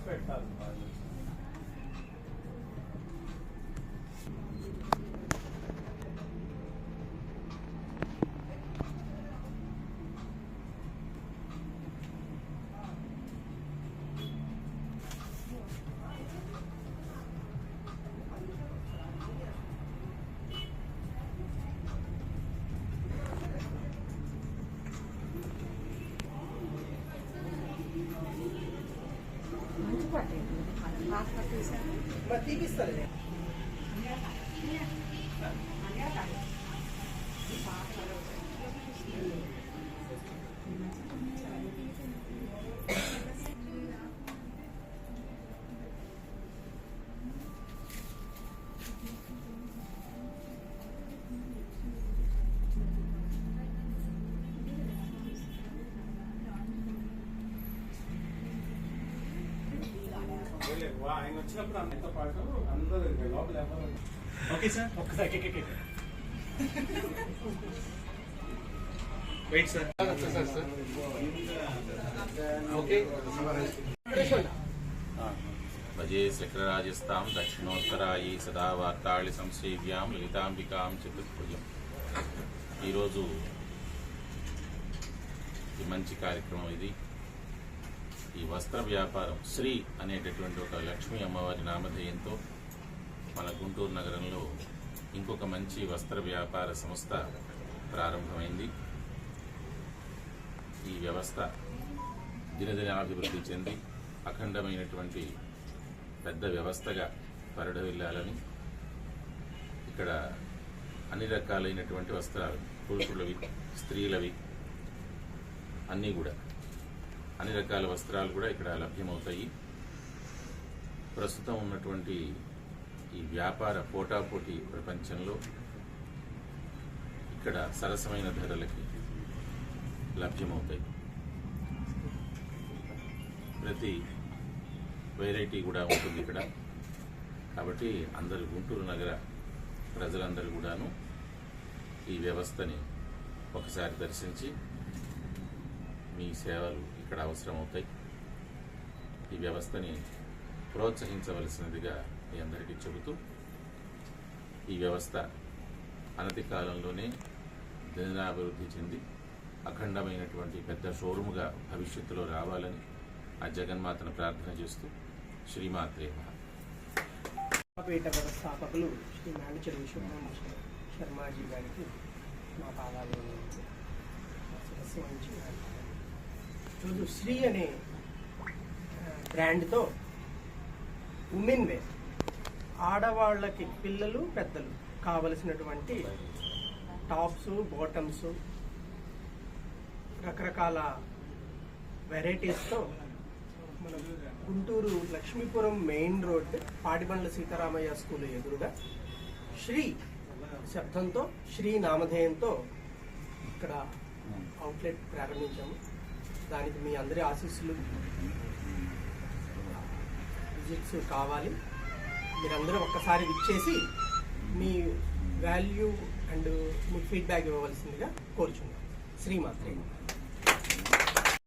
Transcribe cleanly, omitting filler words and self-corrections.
పెట్టాలి. తీపిస్తాను. ఆయన వచ్చినప్పుడు అందరితో పాటు అందరూ లోపల ఎవరు. ఓకే సార్, ఒక్కసారి వెయిట్ సార్. ఓకే. భజే శక్రరాజస్తాం దక్షిణోత్తరాయి సదా వార్తాళి సంసేవ్యాం లలితాంబికాం చతుర్భుజం. ఈరోజు ఈ మంచి కార్యక్రమం ఇది. ఈ వస్త్ర వ్యాపారం శ్రీ అనేటటువంటి ఒక లక్ష్మీ అమ్మవారి నామధేయంతో మన గుంటూరు నగరంలో ఇంకొక మంచి వస్త్ర వ్యాపార సంస్థ ప్రారంభమైంది. ఈ వ్యవస్థ దినదినాభివృద్ధి చెంది అఖండమైనటువంటి పెద్ద వ్యవస్థగా పరిఢవిల్లాలని ఇక్కడ అన్ని రకాలైనటువంటి వస్త్రాలు, పురుషులవి, స్త్రీలవి, అన్నీ కూడా అన్ని రకాల వస్త్రాలు కూడా ఇక్కడ లభ్యమవుతాయి. ప్రస్తుతం ఉన్నటువంటి ఈ వ్యాపార పోటాపోటీ ప్రపంచంలో ఇక్కడ సరసమైన ధరలకి లభ్యమవుతాయి. ప్రతి వెరైటీ కూడా ఉంటుంది ఇక్కడ. కాబట్టి అందరు గుంటూరు నగర ప్రజలందరూ కూడాను ఈ వ్యవస్థని ఒకసారి దర్శించి మీ సేవలు ఇక్కడ అవసరమవుతాయి. ఈ వ్యవస్థని ప్రోత్సహించవలసినదిగా మీ అందరికీ చెబుతూ, ఈ వ్యవస్థ అనతి కాలంలోనే దినాభివృద్ధి చెంది అఖండమైనటువంటి పెద్ద షోరూముగా భవిష్యత్తులో రావాలని ఆ జగన్మాతను ప్రార్థన చేస్తూ శ్రీమాత్రే నమః. పేట వ్యవస్థాపకులు శ్రీ నాగచర్ విశ్వనాథ శర్మాజీ గారికి మా పాదాలు శిరస్సు వంచి రోజు శ్రీ అనే బ్రాండ్తో ఉమెన్ వేర్, ఆడవాళ్ళకి, పిల్లలు పెద్దలు కావలసినటువంటి టాప్స్, బాటమ్స్, రకరకాల వెరైటీస్తో మన Guntur Lakshmipuram main road Patibandla Sitaramayya school ఎదురుగా శ్రీ శబ్దంతో, శ్రీ నామధేయంతో ఇక్కడ అవుట్లెట్ ప్రారంభించాము. దానికి మీ అందరి ఆశీస్సులు, విజిట్స్ కావాలి. మీరందరూ ఒక్కసారి విచ్చేసి మీ వాల్యూ అండ్ మీ ఫీడ్బ్యాక్ ఇవ్వవలసిందిగా కోరుచున్నాను. శ్రీమాత్రే.